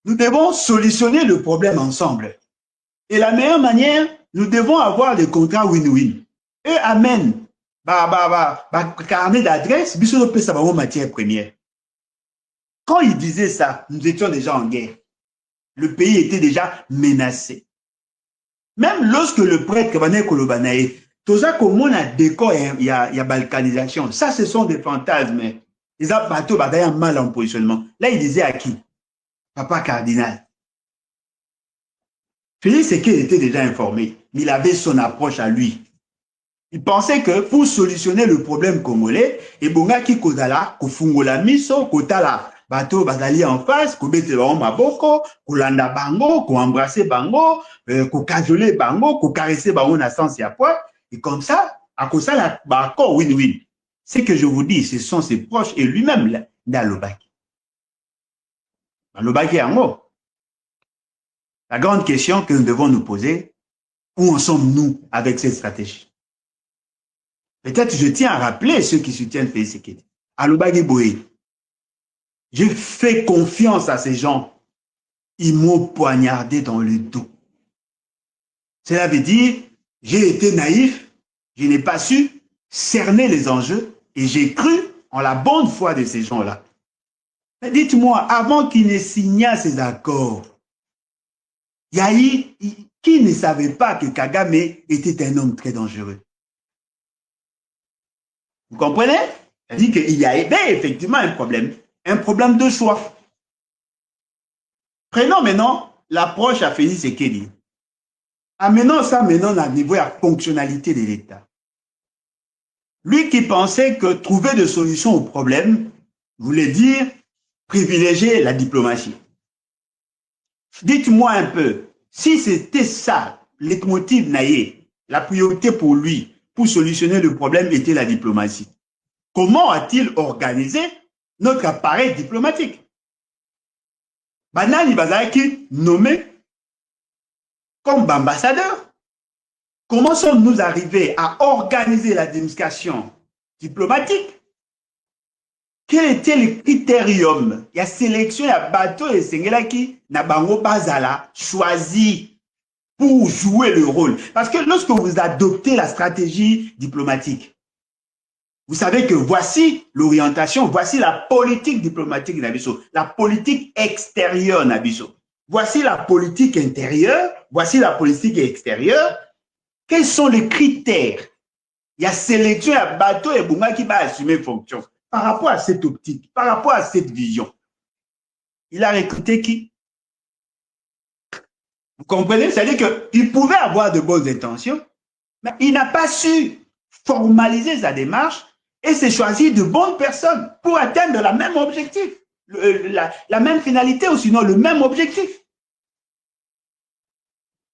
Nous devons solutionner le problème ensemble. Et la meilleure manière, nous devons avoir des contrats win-win. Et amen. Carnet d'adresse, biso peut savoir matière première. Quand il disait ça, nous étions déjà en guerre. Le pays était déjà menacé. Même lorsque le prêtre venait Kolobanae, tout ça comme on a décor, il y a balkanisation. Ça, ce sont des fantasmes. Les bateaux, d'ailleurs, mal en positionnement. Là, il disait à qui? Papa cardinal. Félix Sekei était déjà informé, mais il avait son approche à lui. Il pensait que pour solutionner le problème congolais, et bongaki kozala, kofungola miso, kotala, bateau bazali en face, kobete bango maboko, kolanda bango, ko-embrasser bango, ko-cajoler bango, ko-caresser bango na sens ya poids, et comme ça, à cause ça, accord win-win. Ce que je vous dis, ce sont ses proches et lui-même, Nalobaki. Nalobaki yango. La grande question que nous devons nous poser, où en sommes-nous avec cette stratégie? Peut-être je tiens à rappeler ceux qui soutiennent Félix Sekei. Alobaki Boé. J'ai fait confiance à ces gens. Ils m'ont poignardé dans le dos. Cela veut dire, j'ai été naïf, je n'ai pas su cerner les enjeux et j'ai cru en la bonne foi de ces gens-là. Dites-moi, avant qu'ils ne signent ces accords, Yahi, qui ne savait pas que Kagame était un homme très dangereux? Vous comprenez? C'est-à-dire qu'il y a effectivement un problème de choix. Prenons maintenant l'approche à Félix Sekei. Amenons ça maintenant à niveau de la fonctionnalité de l'État. Lui qui pensait que trouver des solutions aux problèmes voulait dire privilégier la diplomatie. Dites-moi un peu, si c'était ça, le motif naïe, la priorité pour lui, pour solutionner le problème était la diplomatie, comment a-t-il organisé notre appareil diplomatique? Banani Bazaki nommé comme ambassadeur. Comment sommes-nous arrivés à organiser la démonstration diplomatique? Quel était le critérium? Il y a sélection, il y a bateau et Sengelaki, Nabango Bazala, choisi pour jouer le rôle. Parce que lorsque vous adoptez la stratégie diplomatique, vous savez que voici l'orientation, voici la politique diplomatique Nabiso, la politique extérieure Nabiso. Voici la politique intérieure, voici la politique extérieure. Quels sont les critères? Il y a sélection, il y a bateau et Bunga qui va assumer fonction. Par rapport à cette optique, par rapport à cette vision, il a recruté qui? Vous comprenez? C'est-à-dire qu'il pouvait avoir de bonnes intentions, mais il n'a pas su formaliser sa démarche et s'est choisi de bonnes personnes pour atteindre le même objectif, la même finalité ou sinon le même objectif.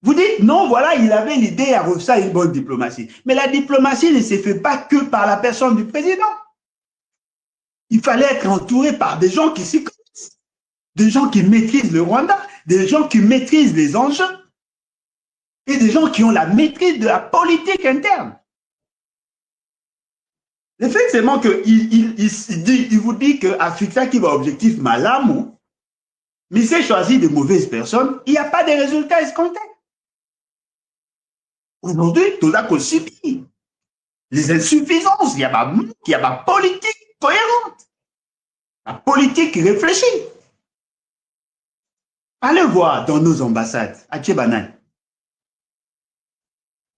Vous dites, non, voilà, il avait l'idée à refaire une bonne diplomatie. Mais la diplomatie ne se fait pas que par la personne du président. Il fallait être entouré par des gens qui s'y connaissent, des gens qui maîtrisent le Rwanda, des gens qui maîtrisent les enjeux et des gens qui ont la maîtrise de la politique interne. Le fait seulement qu'il vous dit qu'Africa qui va objectif Malamu, mais il s'est choisi de mauvaises personnes, il n'y a pas de résultats escomptés. Aujourd'hui, tout ça qu'on subit. Les insuffisances, il y a ma politique cohérente. La politique réfléchie. Allez voir dans nos ambassades, à Tchebanan.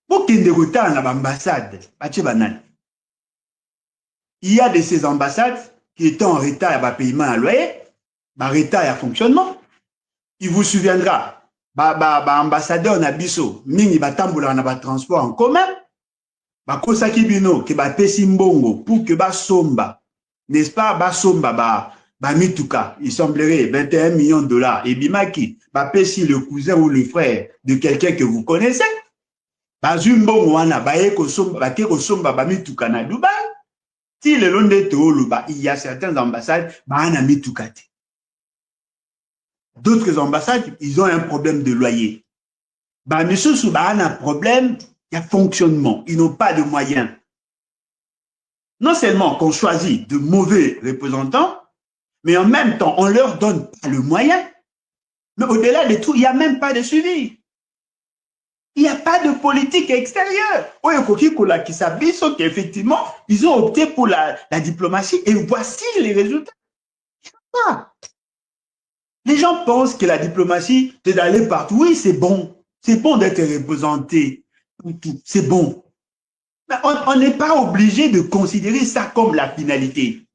Pour qu'il y ait des retards dans l'ambassade, à Tchebanan. Il y a de ces ambassades qui étaient en retard à paiement à loyer, en retard à fonctionnement. Il vous souviendra, ambassadeur Nabiso, mingi batambola na ba transport en commun, bakosaki bino ke ba pesi mbongo pour que ba somba, n'est-ce pas, ba somba ba mituka, il semblerait 21 millions de dollars et bimaki, ba pesi le cousin ou le frère de quelqu'un que vous connaissez, ba zumbongo wana ba eko somba, ba ke ko somba ba mituka na Dubaï. Si le long de Tooluba, il y a certaines ambassades, ba ana mituka te. D'autres ambassades, ils ont un problème de loyer. Bah, monsieur Souba a un problème, il y a fonctionnement. Ils n'ont pas de moyens. Non seulement qu'on choisit de mauvais représentants, mais en même temps, on leur donne pas le moyen. Mais au-delà de tout, il n'y a même pas de suivi. Il n'y a pas de politique extérieure. Effectivement, ils ont opté pour la diplomatie et voici les résultats. Les gens pensent que la diplomatie, c'est d'aller partout. Oui, c'est bon. C'est bon d'être représenté. C'est bon. Mais on n'est pas obligé de considérer ça comme la finalité.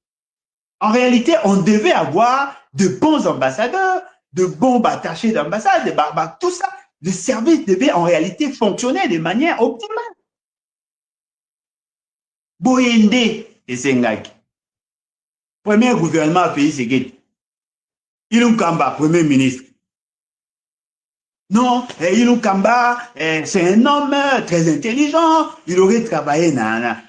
En réalité, on devait avoir de bons ambassadeurs, de bons attachés d'ambassade, tout ça. Le service devait en réalité fonctionner de manière optimale. Boyende et Sengaki. Premier gouvernement pays, c'est qui? Ilum Kamba, premier ministre. Non, Ilum Kamba, c'est un homme très intelligent. Il aurait travaillé dans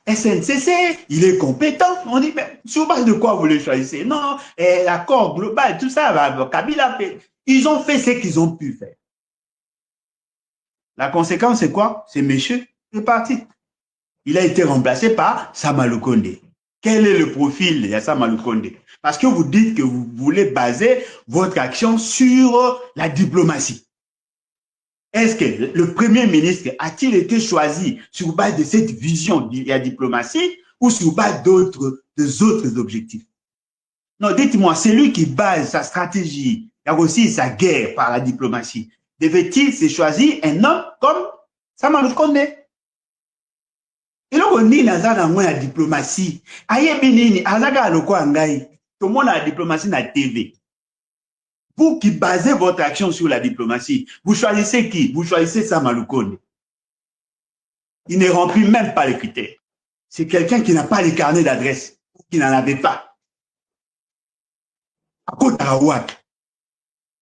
SNCC. Il est compétent. On dit, mais sur base de quoi vous le choisissez? Non, l'accord global, tout ça, Kabila fait. Ils ont fait ce qu'ils ont pu faire. La conséquence, c'est quoi? C'est monsieur, il est parti. Il a été remplacé par Sama Lukonde. Quel est le profil de Sama Lukonde? Parce que vous dites que vous voulez baser votre action sur la diplomatie. Est-ce que le Premier ministre a-t-il été choisi sur base de cette vision de la diplomatie ou sur base d'autres objectifs? Non, dites-moi, c'est lui qui base sa stratégie, il y a aussi sa guerre par la diplomatie. Devait-il se choisir un homme comme Sama Lukonde? eloko nini aza nango ya diplomatie ayebi nini aza kaka lokola ngai tomona la diplomatie na TV. Vous qui basez votre action sur la diplomatie, vous choisissez qui? Vous choisissez Sama Lukonde. Il ne remplit même pas les critères. C'est quelqu'un qui n'a pas les carnets d'adresse, qui n'en avait pas. Akota wat.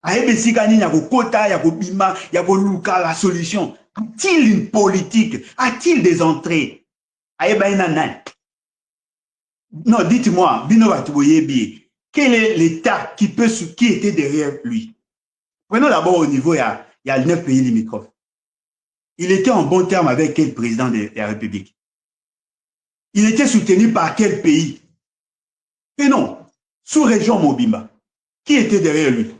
Ayebi sika nini ya kokota, ya kobima, ya koluka la solution. A-t-il une politique? A-t-il des entrées? Non, dites-moi, quel est l'État qui était derrière lui? Prenons d'abord au niveau, il y a 9 pays limitrophes. Il était en bon terme avec quel président de la République? Il était soutenu par quel pays? Et non, sous-région Mobimba. Qui était derrière lui?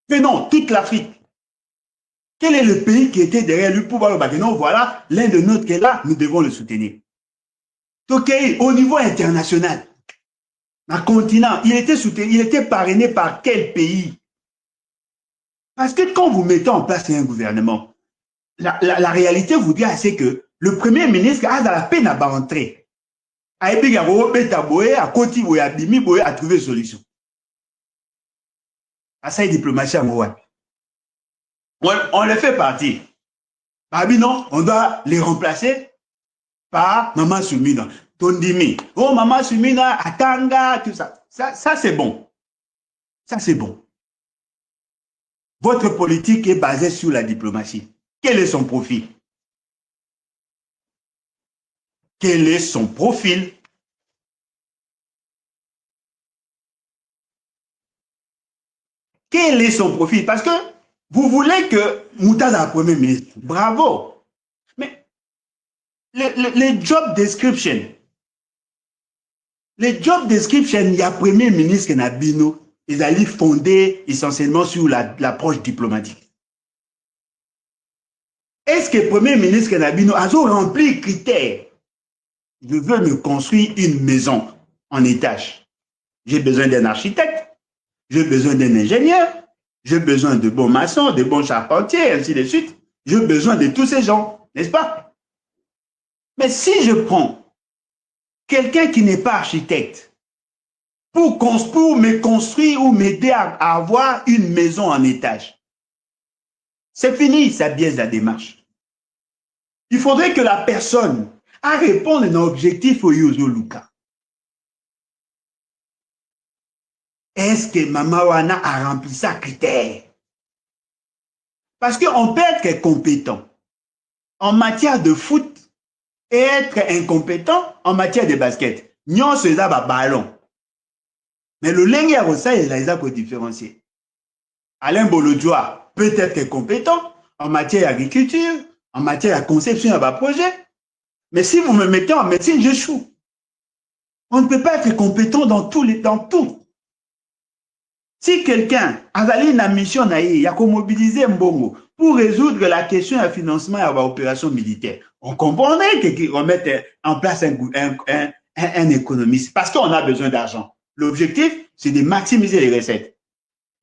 Et non, toute l'Afrique. Quel est le pays qui était derrière lui pour voir le bac? Non, voilà, l'un de nôtres qui est là, nous devons le soutenir. Ok, au niveau international, dans le continent, il était soutenu, il était parrainé par quel pays? Parce que quand vous mettez en place un gouvernement, la réalité vous dit c'est que le Premier ministre a dans la peine à rentrer. A trouver une solution. Ça, c'est diplomatie en Rwanda. On les fait partir. Non, on doit les remplacer par Maman Soumina, Tondimi. Oh, Maman Soumina, Atanga, tout ça. Ça c'est bon. Ça, c'est bon. Votre politique est basée sur la diplomatie. Quel est son profil? Quel est son profil? Quel est son profil? Parce que vous voulez que Moutaza soit Premier ministre. Bravo. Mais les job description, il y a Premier ministre Nabino, ils allaient fonder essentiellement sur l'approche diplomatique. Est-ce que le Premier ministre Nabino a rempli les critères? Je veux me construire une maison en étage. J'ai besoin d'un architecte, j'ai besoin d'un ingénieur, j'ai besoin de bons maçons, de bons charpentiers, ainsi de suite. J'ai besoin de tous ces gens, n'est-ce pas? Mais si je prends quelqu'un qui n'est pas architecte pour me construire ou m'aider à avoir une maison en étage, c'est fini, ça biaise la démarche. Il faudrait que la personne a répondu à un objectif au Yozo Luka. Est-ce que Mama Wana a rempli sa critère? Parce qu'on peut être compétent en matière de foot et être incompétent en matière de basket. Nyon se za ba ballon. Mais le lengue ya rosa il a pour différencier. Alain Bolodjoa peut être compétent en matière d'agriculture, en matière de conception de projet. Mais si vous me mettez en médecine, j'échoue. On ne peut pas être compétent dans tout. Si quelqu'un a une mission, il a mobiliser Mbongo pour résoudre la question du financement de l'opération militaire, on comprendrait qu'on mette en place un économiste parce qu'on a besoin d'argent. L'objectif, c'est de maximiser les recettes.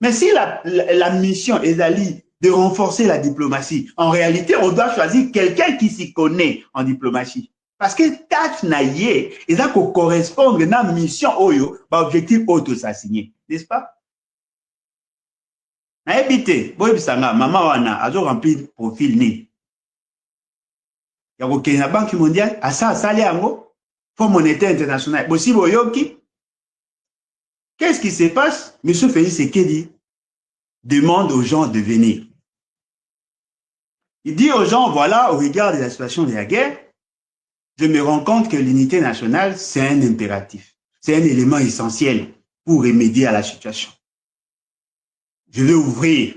Mais si la mission est de renforcer la diplomatie, en réalité, on doit choisir quelqu'un qui s'y connaît en diplomatie. Parce que tâche naïe, et ça correspond à la mission oyo, l'objectif auto s'assigner, n'est-ce pas? Naebite, boy bisanga, maman wana, azo rempli profil ni. Yako kena Banque mondiale, asa asali yango, Fonds monétaire international. Bosi boyoki. Qu'est-ce qui se passe? Monsieur Félix Tshisekedi demande aux gens de venir. Il dit aux gens, voilà, au regard de la situation de la guerre, je me rends compte que l'unité nationale, c'est un impératif. C'est un élément essentiel pour remédier à la situation. Je vais ouvrir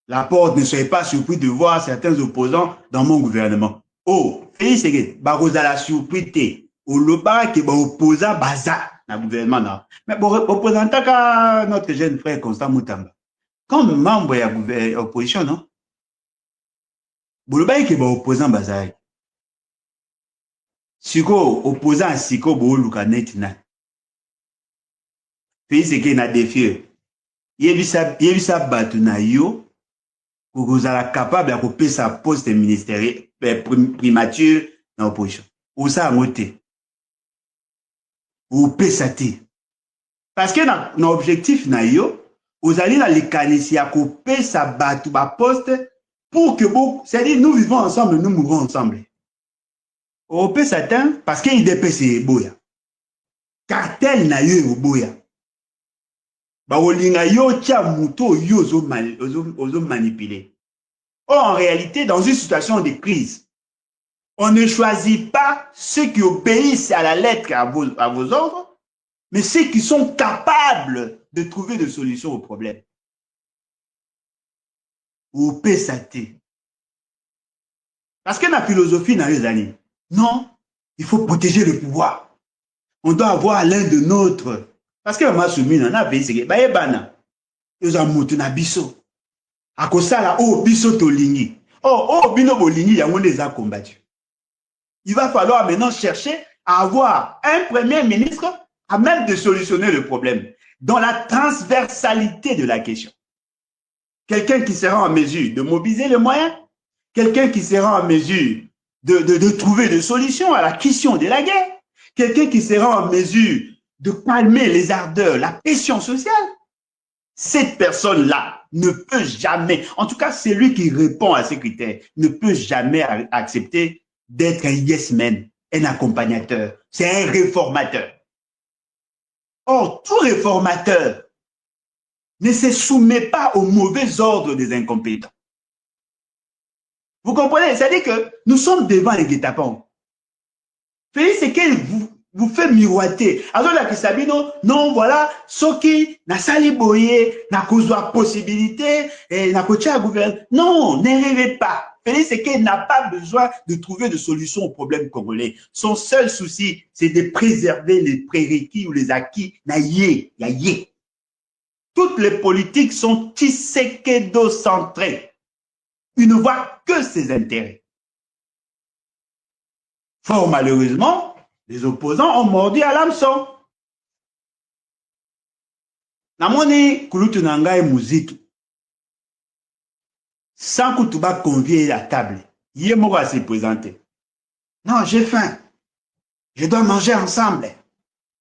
la porte, ne soyez pas surpris de voir certains opposants dans mon gouvernement. Oh, Félix Tshisekedi, barozala surpris, au loba qui est opposant baza dans le gouvernement. Mais représentant notre jeune frère Constant Moutamba, comme membre de l'opposition, non? Boloba qui est opposant baza. Siko opposant siko bo lukanet na. Félix Tshisekedi na défié. Yebisa batu na yo kozala capable de couper sa poste ministériel primature dans l'opposition. Ou ça ngote. Ou pesa te. Parce que dans objectif na yo, vous allez dans les canisi à couper sa batu ba poste pour que vous, c'est-à-dire nous vivons ensemble, nous mourrons ensemble. Ou pesa te parce qu'il dépêche boya. Cartel na yo boya. Ba olinga yo tia muto yo ozo manipuler. Or, en réalité, dans une situation de crise, on ne choisit pas ceux qui obéissent à la lettre à vos ordres, mais ceux qui sont capables de trouver des solutions aux problèmes. Ou PSAT. Parce que la philosophie dans les années, non, il faut protéger le pouvoir. On doit avoir l'un de nôtres. Parce que ma soumi on a pays c'est que baebana ils ont mutu na biso akosala oh biso tolingi oh bino bolingi yango les a combattu. Il va falloir maintenant chercher à avoir un premier ministre à même de solutionner le problème dans la transversalité de la question. Quelqu'un qui sera en mesure de mobiliser les moyens, quelqu'un qui sera en mesure de trouver des solutions à la question de la guerre, quelqu'un qui sera en mesure de calmer les ardeurs, la pression sociale. Cette personne-là ne peut jamais, en tout cas celui qui répond à ces critères, ne peut jamais accepter d'être un yes man, un accompagnateur. C'est un réformateur. Or, tout réformateur ne se soumet pas au mauvais ordre des incompétents. Vous comprenez? C'est-à-dire que nous sommes devant les guet-apens. Félix Tshisekedi vous fait miroiter. Alors là, Sabino, non, voilà, Soki, na sali boye, na kozwa possibilité, na kocha gouvernement. Non, ne rêvez pas. Félix Tshisekedi n'a pas besoin de trouver de solution aux problèmes congolais. Son seul souci, c'est de préserver les prérequis ou les acquis. Na yé, ya yé. Toutes les politiques sont Tshisekedi-centrées. Il ne voit que ses intérêts. Fort malheureusement, les opposants ont mordu à l'hameçon. Namoni kulutu nangai musique. Sans que tu vas convier à table. Il va se présenter. Non, j'ai faim. Je dois manger ensemble.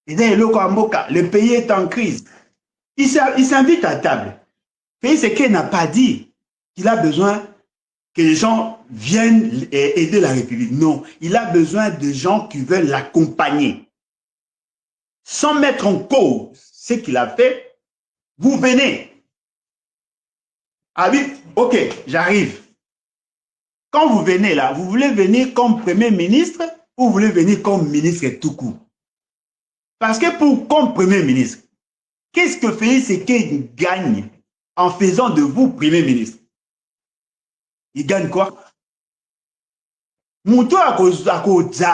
Et le pays est en crise. Il s'invite à table. Félix Tshisekedi n'a pas dit qu'il a besoin que les gens viennent aider la République. Non, il a besoin de gens qui veulent l'accompagner. Sans mettre en cause ce qu'il a fait, vous venez. Ah oui, ok, j'arrive. Quand vous venez là, vous voulez venir comme Premier ministre ou vous voulez venir comme ministre tout court? Parce que comme Premier ministre, qu'est-ce que Félix Tshisekedi gagne en faisant de vous Premier ministre? Il gagne quoi? Moutou a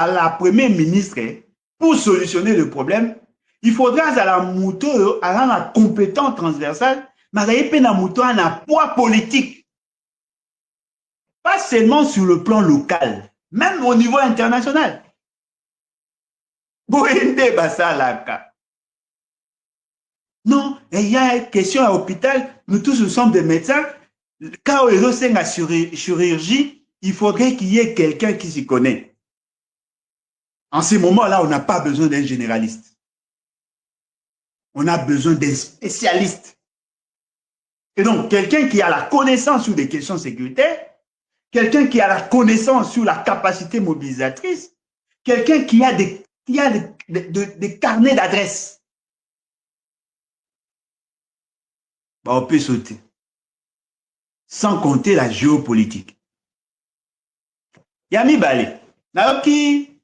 la Premier ministre pour solutionner le problème. Il faudra à la moto, à la compétence transversale, mais il la moto a un poids politique. Pas seulement sur le plan local, même au niveau international. Non, il y a une question à l'hôpital, nous tous nous sommes des médecins. Quand on est en chirurgie, il faudrait qu'il y ait quelqu'un qui s'y connaît. En ce moment-là, on n'a pas besoin d'un généraliste. On a besoin d'un spécialiste. Et donc, quelqu'un qui a la connaissance sur des questions sécuritaires, quelqu'un qui a la connaissance sur la capacité mobilisatrice, quelqu'un qui a des carnets d'adresses. Bah, on peut sauter. Sans compter la géopolitique. Yami Balé, Naoki,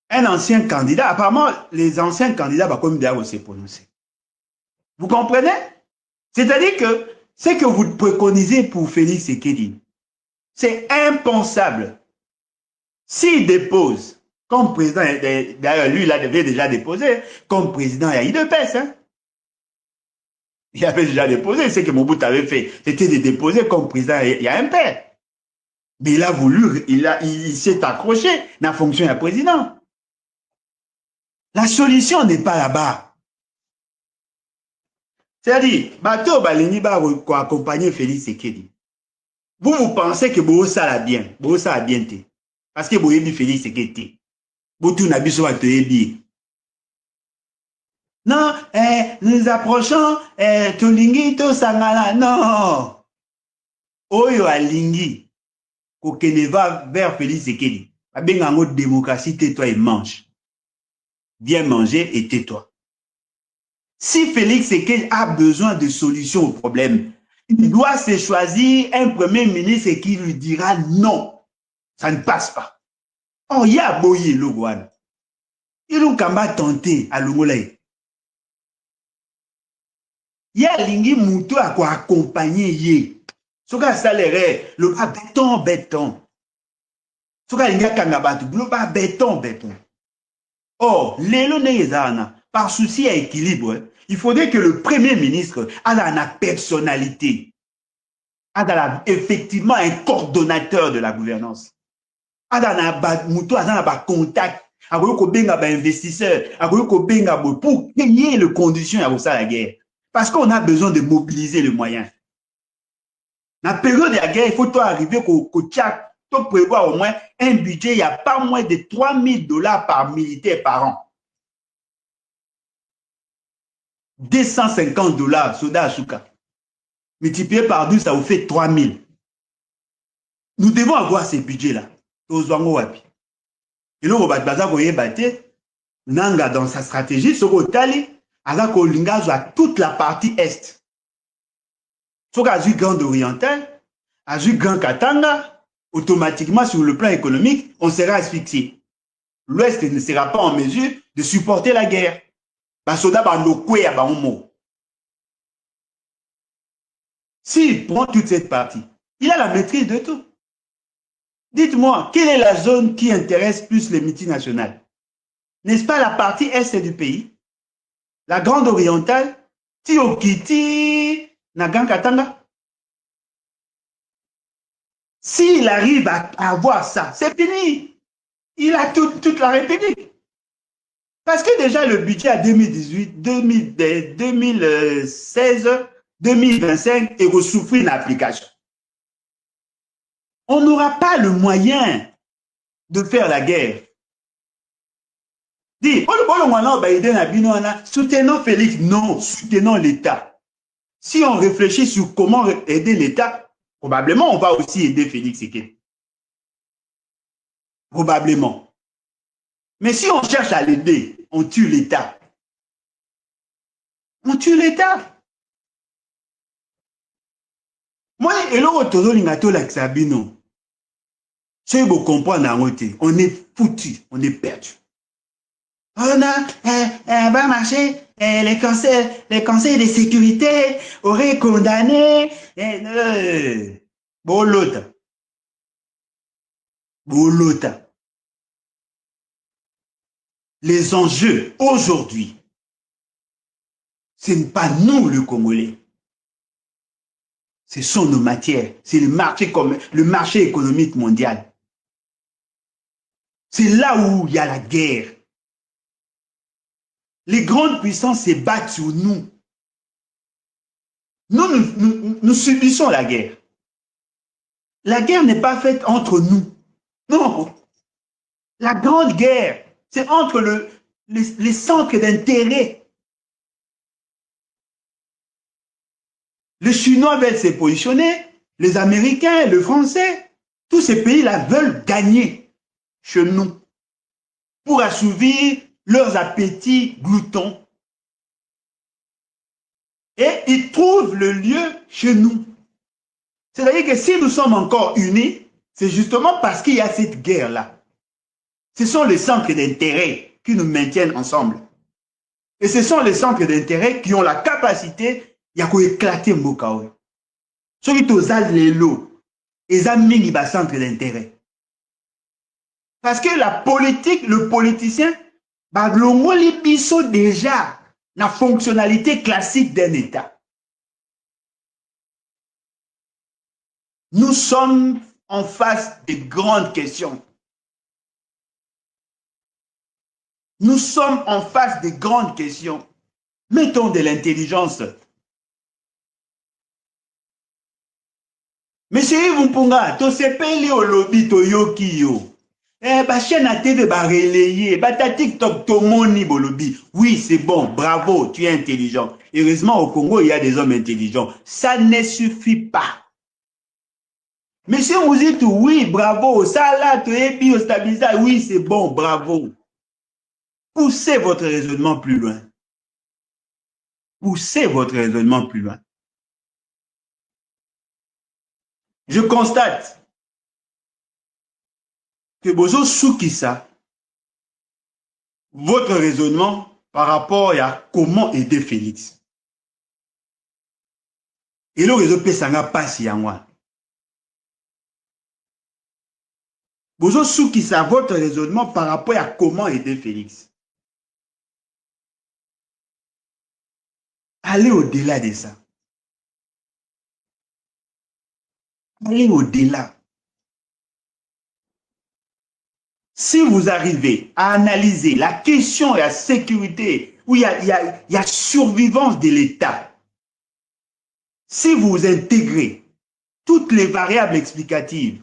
un ancien candidat, apparemment, les anciens candidats, bah, comme d'ailleurs, s'est prononcé. Vous comprenez? C'est-à-dire que ce que vous préconisez pour Félix Tshisekedi, c'est impensable. S'il dépose, comme président, d'ailleurs, lui, il avait déjà déposé, comme président, il y a IDPS, hein? Il avait déjà déposé, ce que Mobutu avait fait, c'était de déposer comme président, il y a un père. Mais il a voulu, il s'est accroché dans la fonction de président. La solution n'est pas là-bas. C'est-à-dire, bateau Balini va accompagner Félix Tshisekedi. Vous pensez que Bosa l'a bien, Bosa a bien été. Parce que vous avez Félix Tshisekedi. Vous tout n'avez pas bien. Non, nous approchons Tolingi, to Sangala. Non. Oyo alingi, kokene va vers Félix Tshisekedi. Abengango démocratie, tais-toi et mange. Viens manger et tais-toi. Si Félix Tshisekedi a besoin de solutions au problème, il doit se choisir un premier ministre qui lui dira non. Ça ne passe pas. Oh, il y a Boye Logouane. Il a tenté à Longolaï. Il y a Lingi Moutou à quoi accompagner Yé. Soka salaire, le bas béton. Soka Linga Kangabatu, le bas béton. Or, l'élo Neyezana, par souci à équilibre, il faudrait que le premier ministre ait la personnalité, ait effectivement un coordonnateur de la gouvernance, ait un contact, un investisseur, pour créer les conditions à la guerre. Parce qu'on a besoin de mobiliser les moyens. Dans la période de la guerre, il faut arriver qu'au Tchad, tu prévoir au moins un budget, il n'y a pas moins de 3 000 $ par militaire par an. 250 $, soda Asuka. Multiplié par 12, ça vous fait 3 000. Nous devons avoir ces budgets-là. Et là, on va dans sa stratégie, ce qu'on avec à toute la partie est. Sauf qu'à Grand Oriental, à Grand Katanga, automatiquement, sur le plan économique, on sera asphyxié. L'Ouest ne sera pas en mesure de supporter la guerre. S'il prend toute cette partie, il a la maîtrise de tout. Dites-moi, quelle est la zone qui intéresse plus les multinationales? N'est-ce pas la partie est du pays? La Grande Orientale, Tiokiti, Nagan Katanga? S'il arrive à avoir ça, c'est fini. Il a toute la République. Parce que déjà le budget à 2018, 2016, 2025 est souffrir l'application. On n'aura pas le moyen de faire la guerre. Dis, soutenons Félix, non, soutenons l'État. Si on réfléchit sur comment aider l'État, probablement on va aussi aider Félix Tshisekedi. Probablement. Mais si on cherche à l'aider, on tue l'État. On tue l'État. Moi, et là, on est foutu, on est perdu. On va marcher, les conseils de sécurité auraient condamné. Bolota. les enjeux aujourd'hui, ce n'est pas nous le Congolais. Ce sont nos matières. C'est le marché économique mondial. C'est là où il y a la guerre. Les grandes puissances se battent sur nous. Nous subissons la guerre. La guerre n'est pas faite entre nous. Non. La grande guerre, c'est entre les centres d'intérêt. Les Chinois veulent se positionner, les Américains, les Français, tous ces pays-là veulent gagner chez nous pour assouvir leurs appétits gloutons. Et ils trouvent le lieu chez nous. C'est-à-dire que si nous sommes encore unis, c'est justement parce qu'il y a cette guerre-là. Ce sont les centres d'intérêt qui nous maintiennent ensemble. Et ce sont les centres d'intérêt qui ont la capacité ya ko éclater mboka oyo. Soki toza lelo, eza mingi ba centre d'intérêt. Parce que la politique, le politicien, ba longoli biso déjà la fonctionnalité classique d'un État. Nous sommes en face de grandes questions. Nous sommes en face de grandes questions. Mettons de l'intelligence. Monsieur Yves Mpunga, to sepeli au lobby to yoki yo. Ba chaîne à TV ba relayer, ba ta TikTok to moni bolobi. Oui, c'est bon, bravo, tu es intelligent. Heureusement au Congo, il y a des hommes intelligents. Ça ne suffit pas. Monsieur Mouzitou, oui, bravo. Ça là, tu es biostabilisé. Oui, c'est bon, bravo. Poussez votre raisonnement plus loin. Poussez votre raisonnement plus loin. Je constate que Bozo Soukissa, votre raisonnement par rapport à comment aider Félix. Et le réseau Pesanga passe à moi. Bozo Soukissa, votre raisonnement par rapport à comment aider Félix. Allez au-delà de ça. Allez au-delà. Si vous arrivez à analyser la question de la sécurité, où il y a survivance de l'État, si vous intégrez toutes les variables explicatives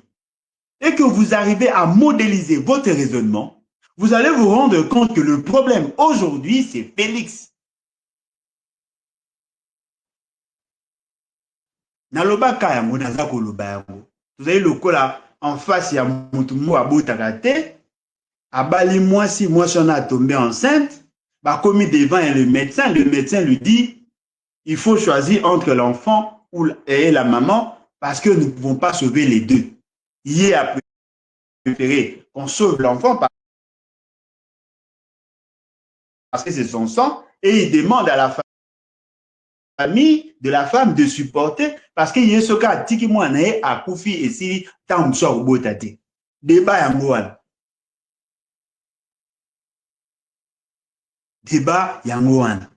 et que vous arrivez à modéliser votre raisonnement, vous allez vous rendre compte que le problème aujourd'hui, c'est Félix. Nalobaka yango naza koloba yango. Vous avez le coup là en face, il y a Moutoumou Aboutakate. Abali Mwasi on a tombé enceinte. Bah, commis devant le médecin lui dit il faut choisir entre l'enfant et la maman parce que nous ne pouvons pas sauver les deux. Il a préféré qu'on sauve l'enfant parce que c'est son sang et il demande à la famille de la femme de supporter parce qu'il y a ce cas tiki mwana a koufi et si tant soit au botate. Débat ya mouane. Débat ya mouane.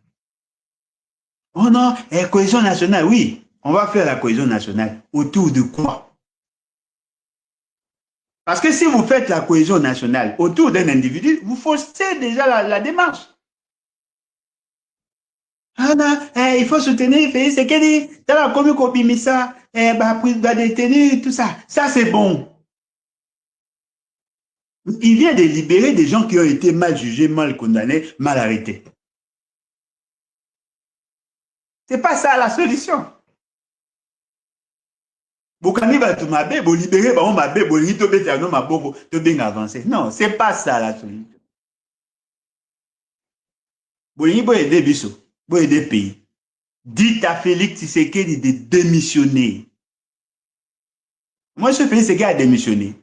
Oh non, cohésion nationale, oui, on va faire la cohésion nationale. Autour de quoi? Parce que si vous faites la cohésion nationale autour d'un individu, vous faussez déjà la démarche. Ah non, il faut soutenir Félix Tshisekedi, dans la commune Kobimisa, détenir, tout ça. Ça, c'est bon. Il vient de libérer des gens qui ont été mal jugés, mal condamnés, mal arrêtés. Ce n'est pas ça la solution. Bokani bato mabe, bo libérer ba on mabe, bo lito beta no maboko, to bien avancer. Non, c'est pas ça la solution. Bo yi bo aider biso, bo aider pays. Dites à Félix Tshisekedi de démissionner. Moi, je Félix Tshisekedi a démissionné.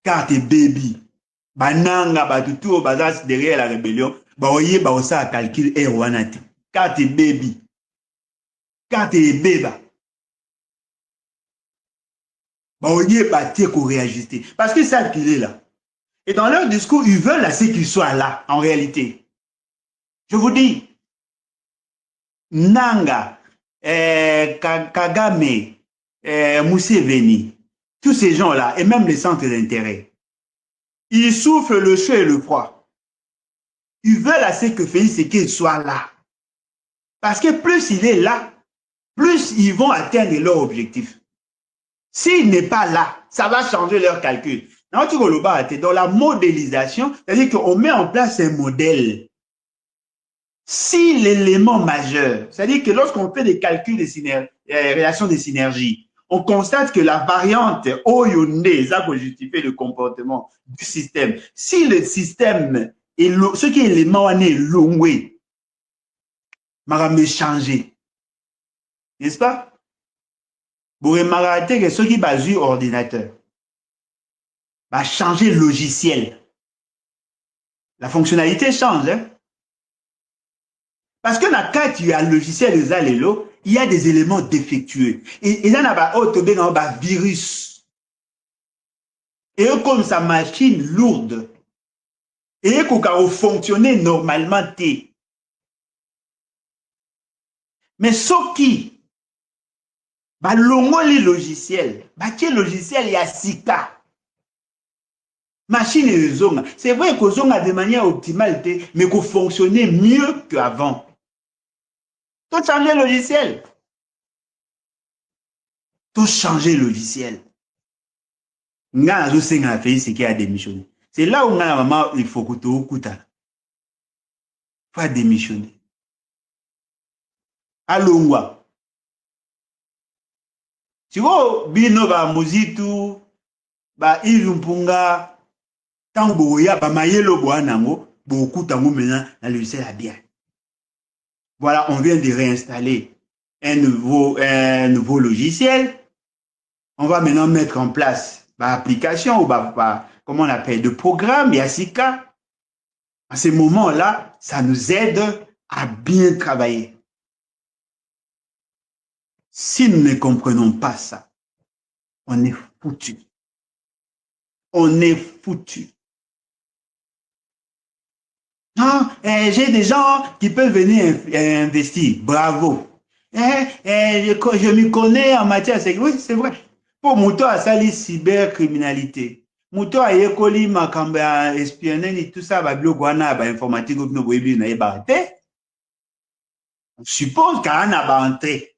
Car t'es baby. Bananga, batutu, bazas derrière la rébellion. Ba oye, ba osa calcul et wanati. Car t'es baby. Car t'es bébé. Bah, on y est bâti qu'on réajuster. Parce que ça qu'il est là. Et dans leur discours, ils veulent assez qu'ils soient là, en réalité. Je vous dis, Nanga, Kagame, Museveni, tous ces gens-là, et même les centres d'intérêt, ils souffrent le chaud et le froid. Ils veulent assez que Félix Tshisekedi soit là. Parce que plus il est là, plus ils vont atteindre leur objectif. S'il n'est pas là, ça va changer leur calcul. Dans la modélisation, c'est-à-dire qu'on met en place un modèle. Si l'élément majeur, c'est-à-dire que lorsqu'on fait des calculs de relations de synergie, on constate que la variante Oyonde, ça peut justifier le comportement du système. Si le système, est ce qui est l'élément est longé, m'a changé. N'est-ce pas? Vous remarquez que ce qui base sur ordinateur va changer le logiciel. La fonctionnalité change. Hein? Parce que dans quand tu as le logiciel de Zalelo, il y a des éléments défectueux. Et il y a un virus. Et comme sa machine lourde, et qu'on fonctionner normalement. Mais ce qui, bah, le logiciel, bah, quel logiciel il y a 6K. Machine et zonga. C'est vrai que zonga de manière optimale, mais qu'on fonctionnait mieux qu'avant. Tout changer le logiciel. Tout changer le logiciel. C'est là où maman, il faut que tu écoutes. Pas démissionner. Alongwa. Tu vois, bino ba muzitu, ba ilumpunga, tango ya ba mayelo boanango, beaucoup tango maintenant dans le logiciel à bien. Voilà, on vient de réinstaller un nouveau logiciel. On va maintenant mettre en place l'application ou comment on appelle, de programme, Yassika. À ce moment-là, ça nous aide à bien travailler. Si nous ne comprenons pas ça, on est foutu. On est foutu. J'ai des gens qui peuvent venir investir. Bravo. Je m'y connais en matière de sécurité. Oui, c'est vrai. Pour Mouto a sali cybercriminalité. Mouto a yekoli makamba espionnage tout ça, informatique, on suppose qu'il y a entré.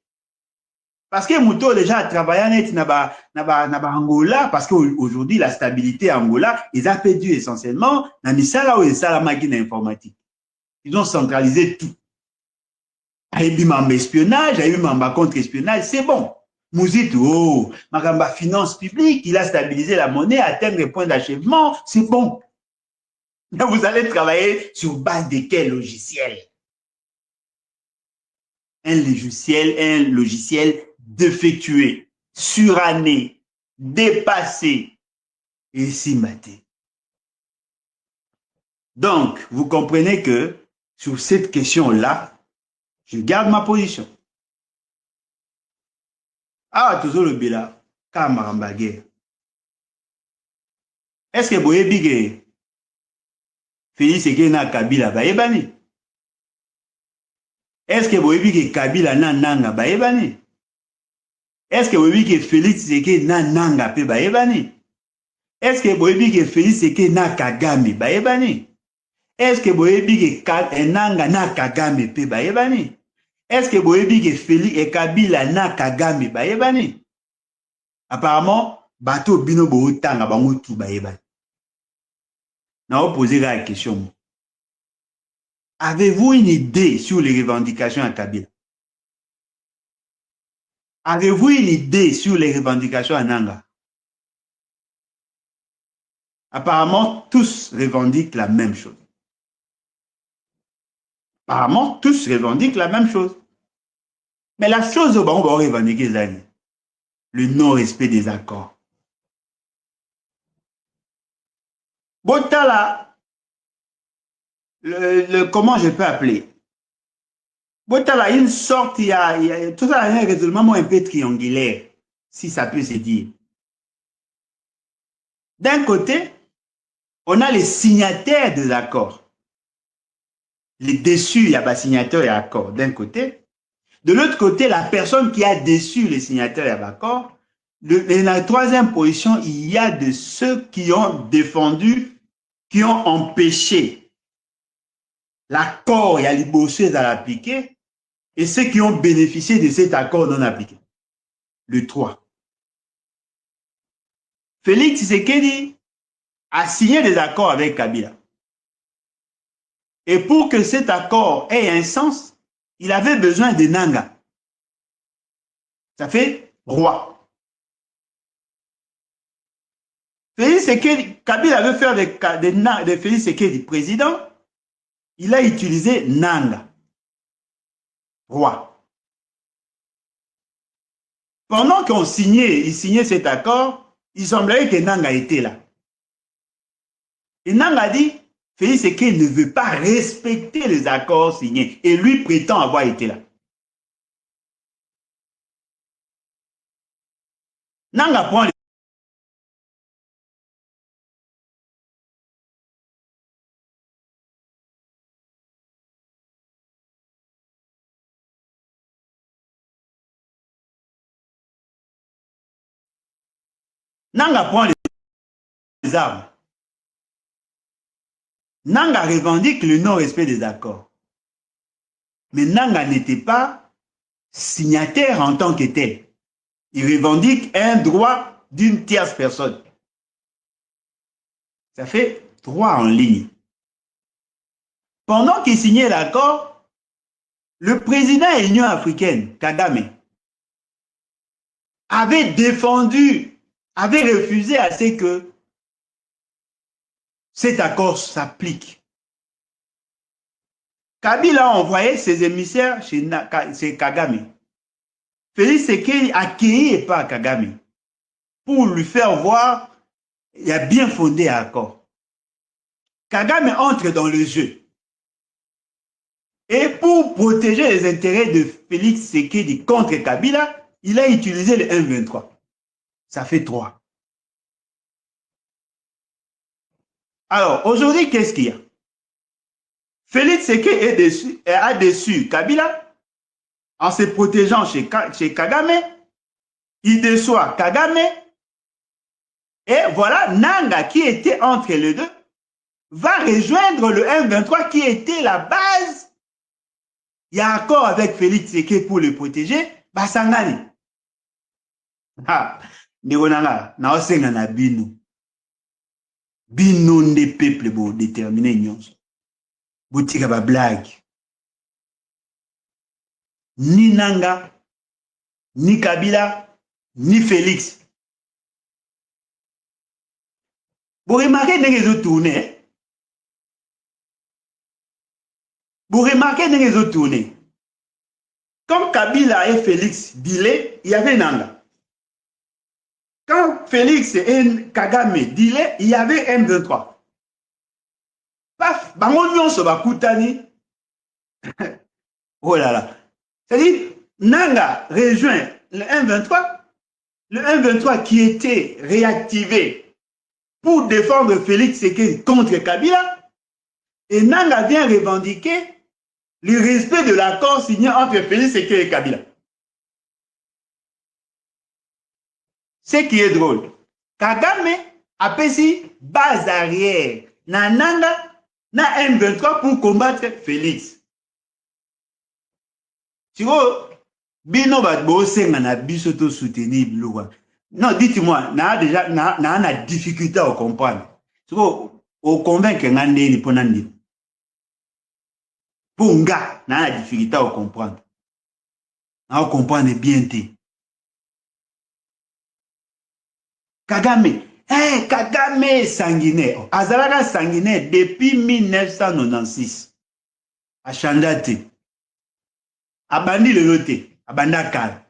Parce que Mouto déjà a travaillé dans Angola, parce qu'aujourd'hui, la stabilité à Angola, ils ont perdu essentiellement dans Misala ou la machine informatique. Ils ont centralisé tout. Il y a eu un espionnage, il y a eu un contre-espionnage, c'est bon. Mouzito, Makamba finance publique, il a stabilisé la monnaie, atteindre les points d'achèvement, c'est bon. Là, vous allez travailler sur base de quel logiciel? Un logiciel défectué, suranné, dépassé et si maté. Donc, vous comprenez que sur cette question-là, je garde ma position. Ah, toujours le bila, Kamaramba guerre. Est-ce que vous avez Félix Tshisekedi Kabila baebani? Est-ce que vous avez Kabila nanga baebani? Est-ce que vous avez Félix Tshisekedi nanga pe baebani? Est-ce que vous avez Félix Tshisekedi Kagame baebani? Est-ce que vous avez nanga na Kagame pe baebani? Est-ce que vous avez Félix et Kabila na Kagame baebani? Apparemment, bateau bino bo tanga bango tout baebani. On va poser la question. Avez-vous une idée sur les revendications à Kabila? Avez-vous une idée sur les revendications à Nanga? Apparemment, tous revendiquent la même chose. Apparemment, tous revendiquent la même chose. Mais la chose on va revendiquer, le non-respect des accords. Botala, comment je peux appeler? Botala, une sorte, il y a tout ça, un raisonnement un peu triangulaire, si ça peut se dire. D'un côté, on a les signataires des accords. Les déçus, il y a des signataires et accords d'un côté. De l'autre côté, la personne qui a déçu les signataires et accords. Et la troisième position, il y a de ceux qui ont défendu, qui ont empêché l'accord et à l'ibosser à l'appliquer, et ceux qui ont bénéficié de cet accord non appliqué. Le 3. Félix Tshisekedi a signé des accords avec Kabila. Et pour que cet accord ait un sens, il avait besoin de Nanga. Ça fait roi. Félix Tshisekedi, Kabila veut faire de Félix Tshisekedi président, il a utilisé Nanga, roi. Pendant qu'on il signait cet accord, il semblerait que Nanga était là. Et Nanga dit, Félix Tshisekedi ne veut pas respecter les accords signés. Et lui prétend avoir été là. Nanga prend les armes. Nanga revendique le non-respect des accords. Mais Nanga n'était pas signataire en tant que tel. Il revendique un droit d'une tierce personne. Ça fait droit en ligne. Pendant qu'il signait l'accord, le président de l'Union africaine, Kagame, avait défendu, avait refusé à ce que cet accord s'applique. Kabila a envoyé ses émissaires chez Kagame. Félix Tshisekedi accueilli par Kagame pour lui faire voir il y a bien fondé un accord. Kagame entre dans le jeu. Et pour protéger les intérêts de Félix Tshisekedi contre Kabila, il a utilisé le 1-23. Ça fait 3. Alors, aujourd'hui, qu'est-ce qu'il y a? Félix Tshisekedi a déçu Kabila en se protégeant chez Kagame. Il déçoit Kagame. Et voilà, Nanga, qui était entre les deux, va rejoindre le 1-23 qui était la base. Il y a accord avec Félix Tshisekedi pour le protéger. Basangani. Ah, Nigonanga, na osenga na bino. Bino nde peuple bo déterminé nyonso. Botika ba blague. Ni Nanga, ni Kabila, ni Félix. Vous remarquez que les autres tournées. Vous remarquez que les autres tournées. Comme Kabila et Félix dilaient, il y avait Nanga. Quand Félix et Kagame dilaient, il y avait M23. Paf, bango se va koutani. Oh là là. C'est-à-dire, Nanga rejoint le 1-23, le 1-23 qui était réactivé pour défendre Félix Tshisekedi contre Kabila, et Nanga vient revendiquer le respect de l'accord signé entre Félix Tshisekedi et Kabila. Ce qui est drôle, Kagame a pris base arrière na Nanga na M23 pour combattre Félix. Tu vois, bino batbo senga na biso to soutenir biloko. Non, dites-moi, na difficulté à comprendre. Tu vois, au convaincre ngandeni pona ndini. Pour nga, na difficulté à comprendre. À comprendre bien té. Kagame, Kagame sanguinaire. Azalaka sanguinaire depuis 1996. À Chandate. Abandi le lote. Abanda kala.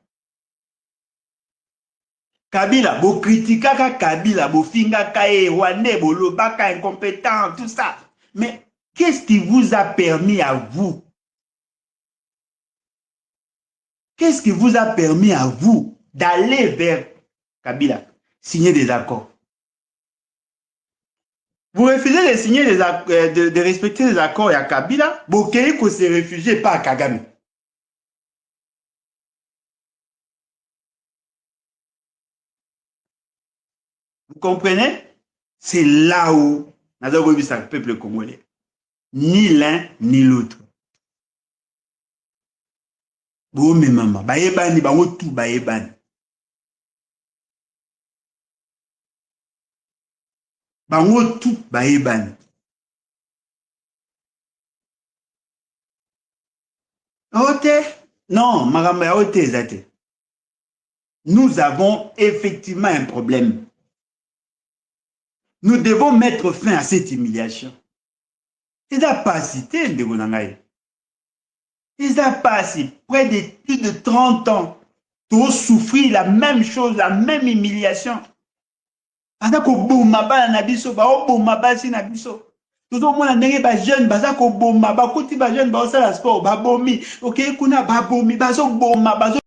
Kabila, bo critica Kabila, bo finga kae, wane, bo lobaka incompétent, tout ça. Mais qu'est-ce qui vous a permis à vous? Qu'est-ce qui vous a permis à vous d'aller vers Kabila? Signer des accords. Vous refusez de signer de respecter les accords à Kabila, Bokei que se réfugié pas à Kagame. Vous comprenez? C'est là où nous avons vu ça, le peuple congolais. Ni l'un ni l'autre. Bo me mama, bayebani, bango tout bayebani. Bango tout bayebani. Ote? Non, maramba ote zate. Nous avons effectivement un problème. Nous devons mettre fin à cette humiliation. Ils n'ont pas cité Ndegonangaï. Ils n'ont pas cité. Près de plus de 30 ans, tous souffrir la même chose, la même humiliation. Pendant que bouma ba na biso, ba o bouma ba si na biso. Tout au monde ndenge ba jeune, ba za ko bouma ba kuti ba jeune ba o sala sport, ba bomi. OK, kuna ba bomi, ba zo bouma, ba zo